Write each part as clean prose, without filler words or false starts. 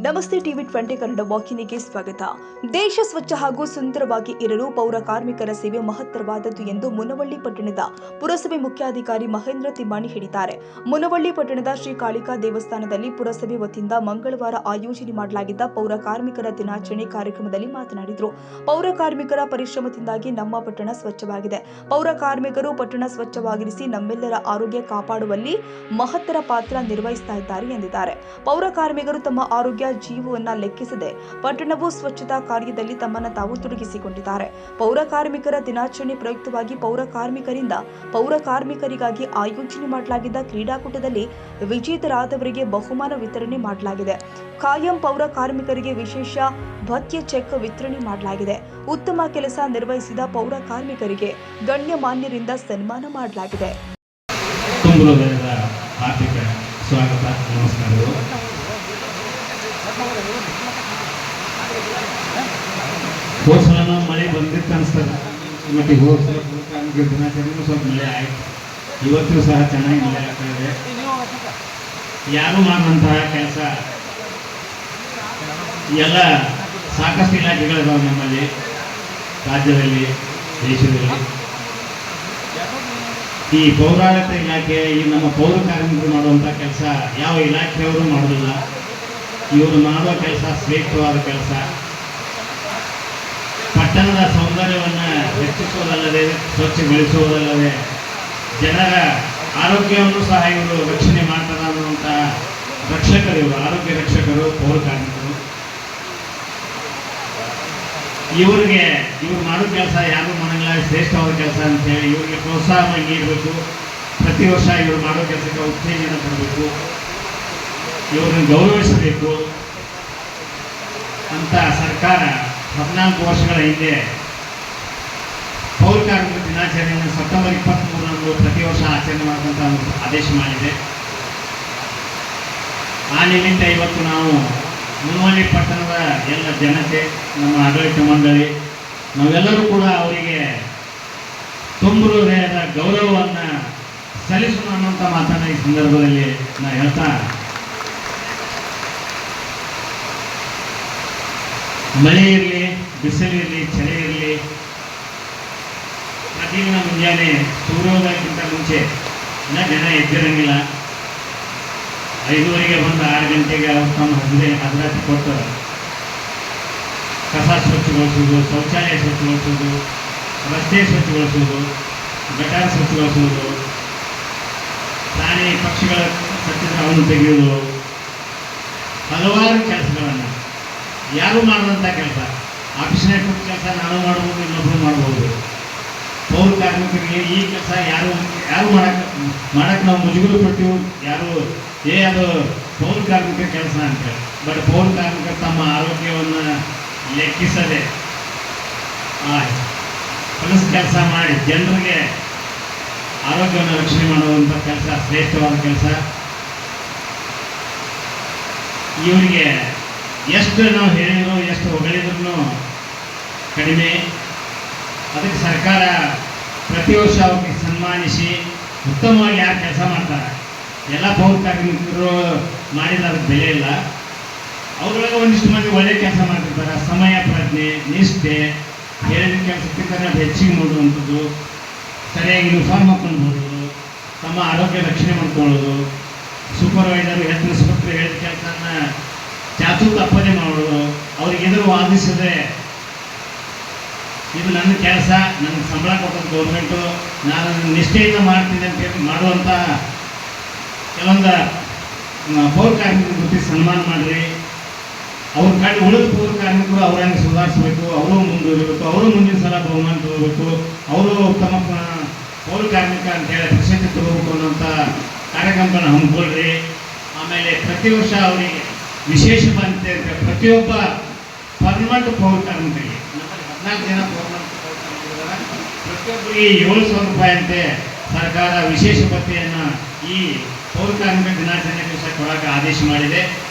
ನಮಸ್ತೆ ಟಿವಿ 20 ಕನ್ನಡ ವಾಹಿನಿಗೆ ಸ್ವಾಗತ. ದೇಶ ಸ್ವಚ್ಛ ಹಾಗೂ ಸುಂದರವಾಗಿ ಇರಲು ಪೌರ ಕಾರ್ಮಿಕರ ಸೇವೆ ಮಹತ್ತರವಾದದ್ದು ಎಂದು ಮುನವಳ್ಳಿ ಪಟ್ಟಣದ ಪುರಸಭೆ ಮುಖ್ಯಾಧಿಕಾರಿ ಮಹೇಂದ್ರ ತಿಮ್ಮಾಣಿ ಹೇಳಿದ್ದಾರೆ. ಮುನವಳ್ಳಿ ಪಟ್ಟಣದ ಶ್ರೀ ಕಾಳಿಕಾ ದೇವಸ್ಥಾನದಲ್ಲಿ ಪುರಸಭೆ ವತಿಯಿಂದ ಮಂಗಳವಾರ ಆಯೋಜನೆ ಮಾಡಲಾಗಿದ್ದ ಪೌರ ಕಾರ್ಮಿಕರ ದಿನಾಚರಣೆ ಕಾರ್ಯಕ್ರಮದಲ್ಲಿ ಮಾತನಾಡಿದರು. ಪೌರ ಕಾರ್ಮಿಕರ ಪರಿಶ್ರಮದಿಂದಾಗಿ ನಮ್ಮ ಪಟ್ಟಣ ಸ್ವಚ್ಛವಾಗಿದೆ. ಪೌರ ಕಾರ್ಮಿಕರು ಪಟ್ಟಣ ಸ್ವಚ್ಛವಾಗಿರಿಸಿ ನಮ್ಮೆಲ್ಲರ ಆರೋಗ್ಯ ಕಾಪಾಡುವಲ್ಲಿ ಮಹತ್ತರ ಪಾತ್ರ ನಿರ್ವಹಿಸ್ತಾ ಇದ್ದಾರೆ ಎಂದಿದ್ದಾರೆ. ಪೌರ ಕಾರ್ಮಿಕರು ತಮ್ಮ ಆರೋಗ್ಯ ಜೀವವನ್ನ ಲೆಕ್ಕಿಸದೆ ಪಟ್ಟಣವು ಸ್ವಚ್ಛತಾ ಕಾರ್ಯದಲ್ಲಿ ತಮ್ಮನ್ನು ತಾವು ತೊಡಗಿಸಿಕೊಂಡಿದ್ದಾರೆ. ಪೌರ ಕಾರ್ಮಿಕರ ದಿನಾಚರಣೆ ಪ್ರಯುಕ್ತವಾಗಿ ಪೌರ ಕಾರ್ಮಿಕರಿಂದ ಪೌರ ಕಾರ್ಮಿಕರಿಗಾಗಿ ಆಯೋಜನೆ ಮಾಡಲಾಗಿದ್ದ ಕ್ರೀಡಾಕೂಟದಲ್ಲಿ ವಿಜೇತರಾದವರಿಗೆ ಬಹುಮಾನ ವಿತರಣೆ ಮಾಡಲಾಗಿದೆ. ಕಾಯಂ ಪೌರ ಕಾರ್ಮಿಕರಿಗೆ ವಿಶೇಷ ಭತ್ಯೆ ಚೆಕ್ ವಿತರಣೆ ಮಾಡಲಾಗಿದೆ. ಉತ್ತಮ ಕೆಲಸ ನಿರ್ವಹಿಸಿದ ಪೌರ ಕಾರ್ಮಿಕರಿಗೆ ಗಣ್ಯಮಾನ್ಯರಿಂದ ಸನ್ಮಾನ ಮಾಡಲಾಗಿದೆ. ಸ್ವಾಗತ, ನಮಸ್ಕಾರಗಳು. ಹೋದ ಸಲ ಮಳೆ ಬಂದಿತ್ತು ಅನಿಸ್ತದೆ. ಮತ್ತು ಹೋದ ಸಲ ಕಾರ್ಮಿಕರ ದಿನಾಚರಣೆಗೂ ಸ್ವಲ್ಪ ಮಳೆ ಆಯಿತು. ಇವತ್ತು ಸಹ ಚೆನ್ನಾಗಿ ಮಳೆ ಆಗ್ತಾ ಇದೆ. ಯಾರು ಮಾಡುವಂತಹ ಕೆಲಸ ಎಲ್ಲ ಸಾಕಷ್ಟು ಇಲಾಖೆಗಳಿದಾವೆ ನಮ್ಮಲ್ಲಿ, ರಾಜ್ಯದಲ್ಲಿ, ದೇಶದಲ್ಲಿ. ಈ ಪೌರಾಡಳಿತ ಇಲಾಖೆ, ಈ ನಮ್ಮ ಪೌರ ಕಾರ್ಮಿಕರು ಮಾಡುವಂಥ ಕೆಲಸ ಯಾವ ಇಲಾಖೆಯವರು ಮಾಡೋದಿಲ್ಲ. ಇವರು ಮಾಡುವ ಕೆಲಸ ಶ್ರೇಷ್ಠವಾದ ಕೆಲಸ. ಪಟ್ಟಣದ ಸೌಂದರ್ಯವನ್ನು ಹೆಚ್ಚಿಸುವುದಲ್ಲದೆ, ಸ್ವಚ್ಛಗೊಳಿಸುವುದಲ್ಲದೆ, ಜನರ ಆರೋಗ್ಯವನ್ನು ಸಹ ಇವರು ರಕ್ಷಣೆ ಮಾಡ್ತಾರೆ ಅನ್ನುವಂಥ ರಕ್ಷಕರು ಇವರು, ಆರೋಗ್ಯ ರಕ್ಷಕರು ಪೌರ ಕಾರ್ಮಿಕರು. ಇವ್ರು ಮಾಡೋ ಕೆಲಸ ಯಾರು ಮಾಡಂಗಿಲ್ಲ, ಶ್ರೇಷ್ಠವಾದ ಕೆಲಸ ಅಂತೇಳಿ ಇವರಿಗೆ ಪ್ರೋತ್ಸಾಹ ನೀಡಬೇಕು. ಪ್ರತಿ ವರ್ಷ ಇವರು ಮಾಡೋ ಕೆಲಸಕ್ಕೆ ಉತ್ತೇಜನ ಕೊಡಬೇಕು, ಇವ್ರನ್ನ ಗೌರವಿಸಬೇಕು ಅಂತ ಸರ್ಕಾರ 14 ವರ್ಷಗಳ ಹಿಂದೆ ಪೌರ ಕಾರ್ಮಿಕರ ದಿನಾಚರಣೆಯನ್ನು ಸೆಪ್ಟೆಂಬರ್ 23ರಂದು ಪ್ರತಿ ವರ್ಷ ಆಚರಣೆ ಮಾಡುವಂಥ ಒಂದು ಆದೇಶ ಮಾಡಿದೆ. ಆ ನಿಮಿತ್ತ ಇವತ್ತು ನಾವು ಮುನವಳ್ಳಿ ಪಟ್ಟಣದ ಎಲ್ಲ ಜನತೆ, ನಮ್ಮ ಆಡಳಿತ ಮಂಡಳಿ, ನಾವೆಲ್ಲರೂ ಕೂಡ ಅವರಿಗೆ ತುಂಬ ಹೃದಯದ ಗೌರವವನ್ನು ಸಲ್ಲಿಸೋಣ ಅನ್ನೋಂಥ ಮಾತನ್ನು ಈ ಸಂದರ್ಭದಲ್ಲಿ ನಾನು ಹೇಳ್ತಾ, ಮಳೆ ಇರಲಿ, ಬಿಸಿಲಿರಲಿ, ಚಳಿ ಇರಲಿ, ಪ್ರತಿದಿನ ಮುಂಜಾನೆ ಸೂರ್ಯೋದಯಕ್ಕಿಂತ ಮುಂಚೆ ಜನ ಎದ್ದಿರಂಗಿಲ್ಲ. 5:30ಗೆ ಬಂದು 6 ಗಂಟೆಗೆ ತಮ್ಮ ಹಜರಾತಿ ಕೊಟ್ಟು ಕಸ ಸ್ವಚ್ಛಗೊಳಿಸೋದು, ಶೌಚಾಲಯ ಸ್ವಚ್ಛಗೊಳಿಸೋದು, ರಸ್ತೆ ಸ್ವಚ್ಛಗೊಳಿಸೋದು, ಗಟಾರ ಸ್ವಚ್ಛಗೊಳಿಸೋದು, ಪ್ರಾಣಿ ಪಕ್ಷಿಗಳ ಸತ್ಯವನ್ನು ತೆಗೆಯೋದು, ಹಲವಾರು ಕೆಲಸಗಳನ್ನು ಯಾರು ಮಾಡುವಂಥ ಕೆಲಸ. ಆಫೀಸ್ನಾಗ ಕೊಟ್ಟ ಕೆಲಸ ನಾನು ಮಾಡ್ಬೋದು, ಇನ್ನೊಬ್ಬರು ಮಾಡ್ಬೋದು. ಪೌರ ಕಾರ್ಮಿಕರಿಗೆ ಈ ಕೆಲಸ ಯಾರು ಮಾಡಕ್ಕೆ ನಾವು ಮುಜುಗರ ಪಡ್ತೀವಿ. ಯಾರು ಅದು ಪೌರ ಕಾರ್ಮಿಕರ ಕೆಲಸ ಅಂತೇಳಿ. ಬಟ್ ಪೌರ ಕಾರ್ಮಿಕರು ತಮ್ಮ ಆರೋಗ್ಯವನ್ನು ಲೆಕ್ಕಿಸದೆ ಕೆಲಸ ಮಾಡಿ ಜನರಿಗೆ ಆರೋಗ್ಯವನ್ನು ರಕ್ಷಣೆ ಮಾಡುವಂಥ ಕೆಲಸ ಶ್ರೇಷ್ಠವಾದ ಕೆಲಸ. ಇವರಿಗೆ ಎಷ್ಟು ನಾವು ಹೇಳಿದ್ರು, ಎಷ್ಟು ಹೊಗಳಿದ್ರು ಕಡಿಮೆ. ಅದಕ್ಕೆ ಸರ್ಕಾರ ಪ್ರತಿ ವರ್ಷ ಅವ್ರಿಗೆ ಸನ್ಮಾನಿಸಿ ಉತ್ತಮವಾಗಿ ಯಾರು ಕೆಲಸ ಮಾಡ್ತಾರೆ, ಎಲ್ಲ ಪೌರ ಕಾರ್ಮಿಕರು ಮಾಡಿದ ಅದಕ್ಕೆ ಬೆಲೆ ಇಲ್ಲ. ಅವ್ರೊಳಗೆ ಒಂದಿಷ್ಟು ಮಂದಿ ಒಳ್ಳೆ ಕೆಲಸ ಮಾಡ್ತಿರ್ತಾರೆ. ಸಮಯ ಪ್ರಜ್ಞೆ, ನಿಷ್ಠೆ, ಹೇಳಿದ ಕೆಲಸಕ್ಕಿಂತ ಹೆಚ್ಚಿಗೆ ನೋಡುವಂಥದ್ದು, ಸರಿಯಾಗಿ ಯೂನಿಫಾರ್ಮ್ ಹಾಕೊಂಡು ಹೋಗೋದು, ತಮ್ಮ ಆರೋಗ್ಯ ರಕ್ಷಣೆ ಮಾಡ್ಕೊಳ್ಳೋದು, ಸೂಪರ್ವೈಸರ್, ಹೆಲ್ತ್ ಇನ್ಸ್ಪೆಕ್ಟರ್ ಹೇಳಿದ ಕೆಲಸನ ಚಾಚು ತಪ್ಪದೆ ಮಾಡೋದು, ಅವ್ರಿಗೆ ಎದುರು ವಾದಿಸದೆ ಇದು ನನ್ನ ಕೆಲಸ, ನನಗೆ ಸಂಬಳ ಕೊಟ್ಟದ್ದು ಗೌರ್ಮೆಂಟು, ನಾನು ನಿಷ್ಠೆಯಿಂದ ಮಾಡ್ತೀನಿ ಅಂತೇಳಿ ಮಾಡುವಂಥ ಕೆಲವೊಂದು ಪೌರ ಕಾರ್ಮಿಕರ ಜೊತೆ ಸನ್ಮಾನ ಮಾಡಿರಿ. ಅವ್ರ ಕಡೆ ಉಳಿದ ಪೌರ ಕಾರ್ಮಿಕರು ಅವರಂಗೆ ಸುಧಾರಿಸಬೇಕು, ಅವರು ಮುಂದುವರಿಬೇಕು, ಅವರು ಮುಂದಿನ ಸಲ ಬಹುಮಾನ ತಗೋಬೇಕು, ಅವರು ಉತ್ತಮ ಪೌರ ಕಾರ್ಮಿಕ ಅಂತೇಳಿ ಪ್ರಶಸ್ತಿ ತಗೋಬೇಕು ಅನ್ನೋಂಥ ಕಾರ್ಯಕ್ರಮಗಳನ್ನ ಹಮ್ಮಿಕೊಳ್ರಿ. ಆಮೇಲೆ ಪ್ರತಿ ವರ್ಷ ಅವರಿಗೆ ವಿಶೇಷ ಬಂತೆ ಪ್ರತಿಯೊಬ್ಬ ಪರ್ಮನೆಂಟ್ ಪೌರ ಕಾರ್ಮಿಕರಿಗೆ, ನಮ್ಮಲ್ಲಿ 14 ಜನ ಪರ್ಮನೆಂಟ್ ಪೌರ ಕಾರ್ಮಿಕರಿದ್ದಾರೆ, ಪ್ರತಿಯೊಬ್ಬರಿಗೆ 7,000 ರೂಪಾಯಿ ಅಂತೆ ಸರ್ಕಾರ ವಿಶೇಷ ಭತ್ಯೆಯನ್ನು ಈ ಪೌರ ಕಾರ್ಮಿಕ ದಿನಾಚರಣೆ ದಿವಸ ಕೊಡೋಕೆ ಆದೇಶ ಮಾಡಿದೆ.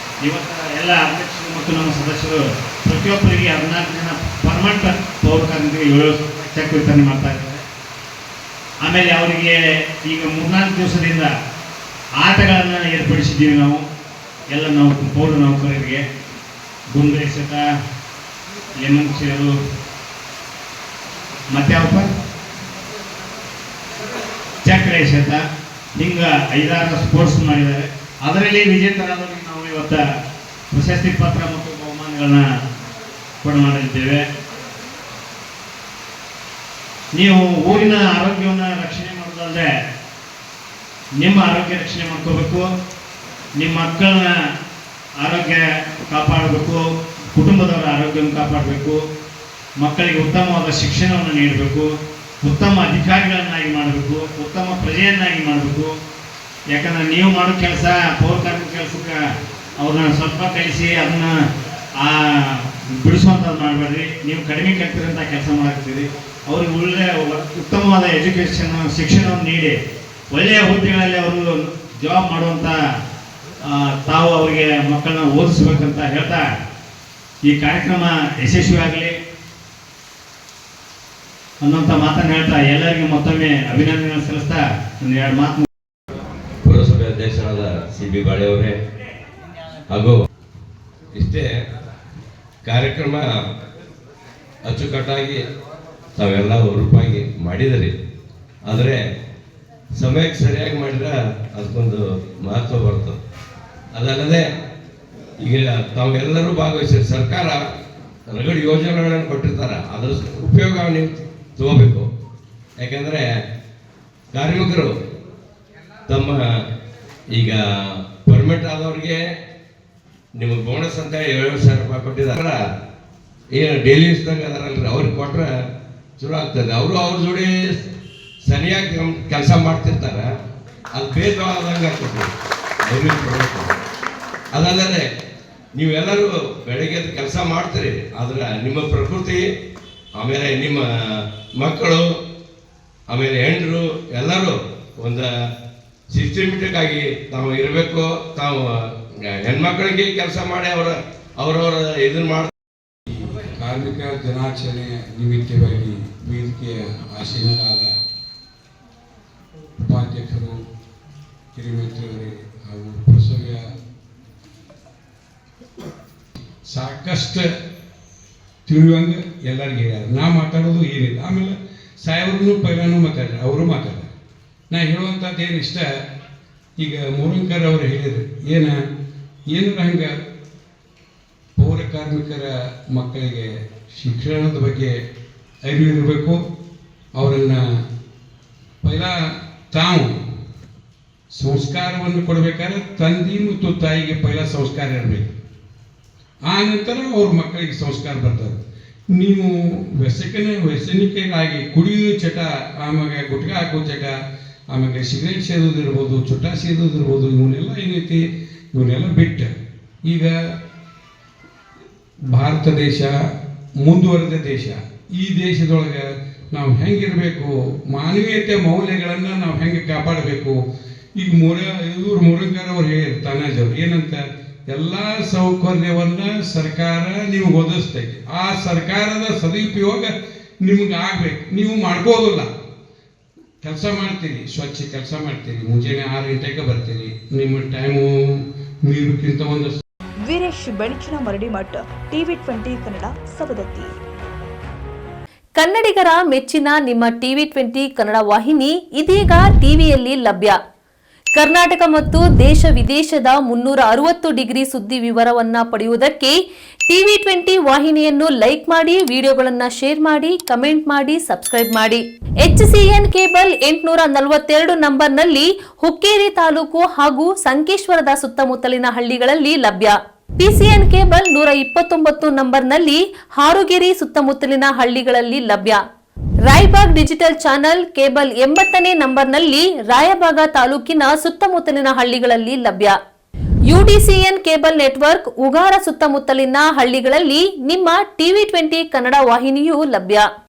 ಇವತ್ತು ಎಲ್ಲ ಅಧ್ಯಕ್ಷರು ಮತ್ತು ನಮ್ಮ ಸದಸ್ಯರು ಪ್ರತಿಯೊಬ್ಬರಿಗೆ 14 ಜನ ಪರ್ಮನೆಂಟ್ ಪೌರ ಕಾರ್ಮಿಕರಿಗೆ 7,000 ಚೆಕ್ ವಿತರಣೆ ಮಾಡ್ತಾ ಇದ್ದಾರೆ. ಆಮೇಲೆ ಅವರಿಗೆ ಈಗ 3-4 ದಿವಸದಿಂದ ಆಟಗಳನ್ನು ಏರ್ಪಡಿಸಿದ್ದೀವಿ ನಾವು. ಎಲ್ಲ ನಾವು ಪೌರ ನೌಕರರಿಗೆ ಗುಂಡ್ರೆ ಎಸೆತ, ಲೆಮನ್ ಚೇರು, ಮತ್ತೆ ಯಾವಪ್ಪ ಚಕ್ರ ಎಸೆತ, ಹಿಂಗೆ 5-6 ಸ್ಪೋರ್ಟ್ಸ್ ಮಾಡಿದ್ದಾರೆ. ಅದರಲ್ಲಿ ವಿಜೇತರಾದವರಿಗೆ ನಾವು ಇವತ್ತು ಪ್ರಶಸ್ತಿ ಪತ್ರ ಮತ್ತು ಬಹುಮಾನಗಳನ್ನ ಕೊಡು ಮಾಡಿದ್ದೇವೆ. ನೀವು ಊರಿನ ಆರೋಗ್ಯವನ್ನು ರಕ್ಷಣೆ ಮಾಡೋದಾದ್ರೆ ನಿಮ್ಮ ಆರೋಗ್ಯ ರಕ್ಷಣೆ ಮಾಡ್ಕೋಬೇಕು, ನಿಮ್ಮ ಮಕ್ಕಳನ್ನ ಆರೋಗ್ಯ ಕಾಪಾಡಬೇಕು, ಕುಟುಂಬದವರ ಆರೋಗ್ಯವನ್ನು ಕಾಪಾಡಬೇಕು, ಮಕ್ಕಳಿಗೆ ಉತ್ತಮವಾದ ಶಿಕ್ಷಣವನ್ನು ನೀಡಬೇಕು, ಉತ್ತಮ ಅಧಿಕಾರಿಗಳನ್ನಾಗಿ ಮಾಡಬೇಕು, ಉತ್ತಮ ಪ್ರಜೆಯನ್ನಾಗಿ ಮಾಡಬೇಕು. ಯಾಕಂದ್ರೆ ನೀವು ಮಾಡೋ ಕೆಲಸ ಪೌರಕಾರ್ಮಿಕ ಕೆಲಸಕ್ಕೆ ಅವ್ರನ್ನ ಸ್ವಲ್ಪ ಕಲಿಸಿ ಅದನ್ನು ಬಿಡಿಸುವಂಥದ್ದು ಮಾಡಬೇಡ್ರಿ. ನೀವು ಕಡಿಮೆ ಕಲ್ತಿರೋಂಥ ಕೆಲಸ ಮಾಡ್ತೀರಿ. ಅವ್ರಿಗೆ ಒಳ್ಳೆಯ ಉತ್ತಮವಾದ ಶಿಕ್ಷಣವನ್ನು ನೀಡಿ ಒಳ್ಳೆಯ ಹುದ್ದೆಗಳಲ್ಲಿ ಅವರು ಜಾಬ್ ಮಾಡುವಂಥ ತಾವು ಅವರಿಗೆ ಮಕ್ಕಳನ್ನ ಓದಿಸ್ಬೇಕಂತ ಹೇಳ್ತಾ ಈ ಕಾರ್ಯಕ್ರಮ ಯಶಸ್ವಿಯಾಗಲಿ ಅನ್ನೋಂಥ ಮಾತನ್ನು ಹೇಳ್ತಾ ಎಲ್ಲರಿಗೂ ಮತ್ತೊಮ್ಮೆ ಅಭಿನಂದನೆ ಸಲ್ಲಿಸ್ತಾ ಒಂದೆರಡು ಮಾತು. ಪುರಸಭೆ ಅಧ್ಯಕ್ಷರಾದ CB ಬಾಳೆಯವರೇ ಹಾಗೂ ಇಷ್ಟೇ ಕಾರ್ಯಕ್ರಮ ಅಚ್ಚುಕಟ್ಟಾಗಿ ತಾವೆಲ್ಲ ರೂಪಾಯಿ ಮಾಡಿದಿರಿ. ಆದರೆ ಸಮಯಕ್ಕೆ ಸರಿಯಾಗಿ ಮಾಡಿದ್ರೆ ಅದಕ್ಕೊಂದು ಮಹತ್ವ ಬರ್ತದೆ. ಅದಲ್ಲದೆ ಈಗ ತಾವೆಲ್ಲರೂ ಭಾಗವಹಿಸಿ ಸರ್ಕಾರ ರಗಡ್ ಯೋಜನೆಗಳನ್ನು ಕೊಟ್ಟಿರ್ತಾರೆ, ಅದರ ಉಪಯೋಗ ನೀವು ತಗೋಬೇಕು. ಯಾಕೆಂದರೆ ಕಾರ್ಮಿಕರು ತಮ್ಮ ಈಗ ಪರ್ಮಿಟ್ ಆದವ್ರಿಗೆ ನಿಮಗೆ ಬೋನಸ್ ಅಂತ 70,000 ರೂಪಾಯಿ ಕೊಟ್ಟಿದ್ದಾರೆ. ಏನು ಡೈಲಿ ಇಸ್ದಂಗೆ ಅದಾರಲ್ರಿ, ಅವ್ರಿಗೆ ಕೊಟ್ಟರೆ ಚಲೋ ಆಗ್ತದೆ. ಅವರು ಅವ್ರ ಜೋಡಿ ಸರಿಯಾಗಿ ಕೆಲಸ ಮಾಡ್ತಿರ್ತಾರೆ, ಅದು ಭೇದ ಆದಂಗೆ ಆಗ್ತದೆ ಅವ್ರಿಗೆ ಕೊಡಬೇಕು. ಅದಲ್ಲದೆ ನೀವೆಲ್ಲರೂ ಬೆಳಗ್ಗೆ ಕೆಲಸ ಮಾಡ್ತೀರಿ, ಆದ್ರೆ ನಿಮ್ಮ ಪ್ರಕೃತಿ, ಆಮೇಲೆ ನಿಮ್ಮ ಮಕ್ಕಳು, ಆಮೇಲೆ ಹೆಂಡರು ಎಲ್ಲರೂ ಒಂದು ಸಿಸ್ಟಮೆಟಿಕ್ ಆಗಿ ತಾವು ಇರಬೇಕು. ತಾವು ಹೆಣ್ಮಕ್ಳಿಗೆ ಕೆಲಸ ಮಾಡಿ ಅವರವರ ಇದನ್ನ ಮಾಡಿ ಕಾರ್ಮಿಕ ದಿನಾಚರಣೆ ನಿಮಿತ್ತವಾಗಿ ವೇದಿಕೆಯ ಆಸೀನರಾದ ಉಪಾಧ್ಯಕ್ಷರು, ಕಿರಿಮಿತ್ರರೇ ಹಾಗೂ ಪುರಸಭೆಯ ಸಾಕಷ್ಟು ತಿಳಿಯುವಂಗೆ ಎಲ್ಲರಿಗೆ ಹೇಳ್ಯಾರ. ನಾ ಮಾತಾಡೋದು ಏನಿಲ್ಲ. ಆಮೇಲೆ ಸಾಹೇಬ್ರೂ ಪೈಲಾನು ಮಾತಾಡ್ರಿ, ಅವರು ಮಾತಾಡ್ರಿ. ನಾ ಹೇಳುವಂಥದ್ದು ಏನು ಇಷ್ಟ, ಈಗ ಮೂರಂಕರ್ ಅವರು ಹೇಳಿದ್ರು ಏನಾರ ಹಂಗೆ ಪೌರ ಕಾರ್ಮಿಕರ ಮಕ್ಕಳಿಗೆ ಶಿಕ್ಷಣದ ಬಗ್ಗೆ ಅರಿವು ಇರಬೇಕು. ಅವರನ್ನು ಪೈಲ ತಾವು ಸಂಸ್ಕಾರವನ್ನು ಕೊಡಬೇಕಾದ್ರೆ ತಂದೆ ಮತ್ತು ತಾಯಿಗೆ ಪೈಲ ಸಂಸ್ಕಾರ ಇರಬೇಕು. ಆ ನಂತರ ಅವ್ರ ಮಕ್ಕಳಿಗೆ ಸಂಸ್ಕಾರ ಬರ್ತದೆ. ನೀವು ವ್ಯಸನಿಕರಾಗಿ ಕುಡಿಯೋದು ಚಟ, ಆಮೇಲೆ ಗುಟ್ಕಾ ಹಾಕೋ ಚಟ, ಆಮೇಲೆ ಸಿಗರೇಟ್ ಸೇದೋದಿರ್ಬೋದು, ಚುಟ್ಟ ಸೇದೋದಿರ್ಬೋದು, ಇವನ್ನೆಲ್ಲ ಏನೈತಿ, ಇವನ್ನೆಲ್ಲ ಬಿಟ್ಟು ಈಗ ಭಾರತ ದೇಶ ಮುಂದುವರೆದ ದೇಶ. ಈ ದೇಶದೊಳಗೆ ನಾವು ಹೆಂಗಿರಬೇಕು, ಮಾನವೀಯತೆ ಮೌಲ್ಯಗಳನ್ನು ನಾವು ಹೆಂಗೆ ಕಾಪಾಡಬೇಕು. ಈಗ ಇವರು ಮೂರಂಕರ್ ಅವ್ರು ಹೇಳಿದ್ರು, ತಾನಾಜವ್ರು ಏನಂತ, ಎಲ್ಲ ಸೌಕರ್ಯವನ್ನು ಸರ್ಕಾರ ನಿಮ್ಗೆ ಒದಗಿಸ್ತೈತಿ. ಆ ಸರ್ಕಾರದ ಸದುಪಯೋಗ ನಿಮ್ಗೆ ಆಗ್ಬೇಕು. ನೀವು ಮಾಡ್ಕೋದಿಲ್ಲ, ಕೆಲಸ ಮಾಡ್ತೀರಿ, ಸ್ವಚ್ಛ ಕೆಲಸ ಮಾಡ್ತೀರಿ, ಮುಂಜಾನೆ 6 ಗಂಟೆಗೆ ಬರ್ತೀರಿ, ನಿಮ್ಮ ಟೈಮು ಮೀರಕ್ಕಿಂತ ಒಂದು. ವೀರೇಶ್ ಬೆಳಚಿನ ಮರಡಿಮಠ, TV20 ಕನ್ನಡ, ಸವದತ್ತಿ. ಕನ್ನಡಿಗರ ಮೆಚ್ಚಿನ ನಿಮ್ಮ TV20 ಕನ್ನಡ ವಾಹಿನಿ ಇದೀಗ ಟಿವಿಯಲ್ಲಿ ಲಭ್ಯ. ಕರ್ನಾಟಕ ಮತ್ತು ದೇಶ ವಿದೇಶದ 360 ಡಿಗ್ರಿ ಸುದ್ದಿ ವಿವರವನ್ನ ಪಡೆಯುವುದಕ್ಕೆ TV20 ವಾಹಿನಿಯನ್ನು ಲೈಕ್ ಮಾಡಿ, ವಿಡಿಯೋಗಳನ್ನು ಶೇರ್ ಮಾಡಿ, ಕಮೆಂಟ್ ಮಾಡಿ, ಸಬ್ಸ್ಕ್ರೈಬ್ ಮಾಡಿ. HCN ಕೇಬಲ್ 842 ನಂಬರ್ನಲ್ಲಿ ಹುಕ್ಕೇರಿ ತಾಲೂಕು ಹಾಗೂ ಸಂಕೇಶ್ವರದ ಸುತ್ತಮುತ್ತಲಿನ ಹಳ್ಳಿಗಳಲ್ಲಿ ಲಭ್ಯ. PCN ಕೇಬಲ್ 129 ನಂಬರ್ನಲ್ಲಿ ಹಾರುಗೆರೆ ಸುತ್ತಮುತ್ತಲಿನ ಹಳ್ಳಿಗಳಲ್ಲಿ ಲಭ್ಯ. ರಾಯಬಾಗ್ ಡಿಜಿಟಲ್ ಚಾನೆಲ್ ಕೇಬಲ್ 80ನೇ ನಂಬರ್ನಲ್ಲಿ ರಾಯಬಾಗ ತಾಲೂಕಿನ ಸುತ್ತಮುತ್ತಲಿನ ಹಳ್ಳಿಗಳಲ್ಲಿ ಲಭ್ಯ. UDCN ಕೇಬಲ್ ನೆಟ್ವರ್ಕ್ ಉಗಾರ ಸುತ್ತಮುತ್ತಲಿನ ಹಳ್ಳಿಗಳಲ್ಲಿ ನಿಮ್ಮ TV20 ಕನ್ನಡ ವಾಹಿನಿಯೂ ಲಭ್ಯ.